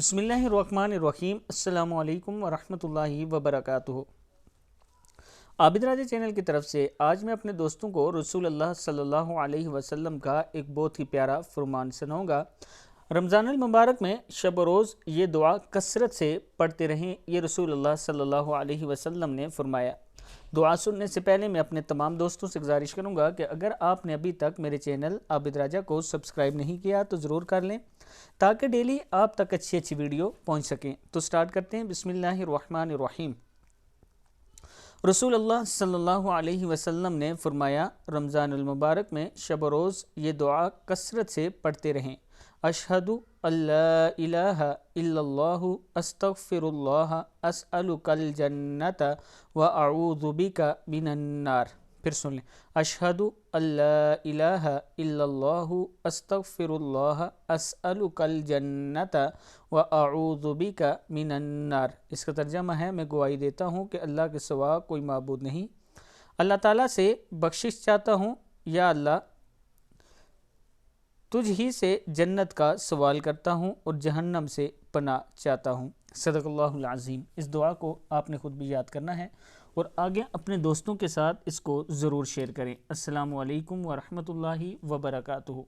بسم اللہ الرحمن الرحیم۔ السلام علیکم ورحمۃ اللہ وبرکاتہ۔ عابد راجہ چینل کی طرف سے آج میں اپنے دوستوں کو رسول اللہ صلی اللہ علیہ وسلم کا ایک بہت ہی پیارا فرمان سناؤں گا۔ رمضان المبارک میں شب و روز یہ دعا کثرت سے پڑھتے رہیں، یہ رسول اللہ صلی اللہ علیہ وسلم نے فرمایا۔ دعا سننے سے پہلے میں اپنے تمام دوستوں سے گزارش کروں گا کہ اگر آپ نے ابھی تک میرے چینل عابد راجہ کو سبسکرائب نہیں کیا تو ضرور کر لیں تاکہ ڈیلی آپ تک اچھی ویڈیو پہنچ سکیں۔ تو سٹارٹ کرتے ہیں۔ بسم اللہ الرحمن الرحیم۔ رسول اللہ صلی اللہ علیہ وسلم نے فرمایا، رمضان المبارک میں شب و روز یہ دعا کثرت سے پڑھتے رہیں۔ اشہد ان لا الہ الا اللہ استغفر اللہ اسألک الجنۃ واعوذ بک من النار۔ پھر سن لیں، اشہد ان لا الہ الا اللہ استغفر اللہ اسألک الجنۃ واعوذ بک من النار۔ اس کا ترجمہ ہے، میں گواہی دیتا ہوں کہ اللہ کے سوا کوئی معبود نہیں، اللہ تعالیٰ سے بخشش چاہتا ہوں، یا اللہ تجھ ہی سے جنت کا سوال کرتا ہوں اور جہنم سے پناہ چاہتا ہوں۔ صدق اللہ العظیم۔ اس دعا کو آپ نے خود بھی یاد کرنا ہے اور آگے اپنے دوستوں کے ساتھ اس کو ضرور شیئر کریں۔ السلام علیکم ورحمۃ اللہ وبرکاتہ۔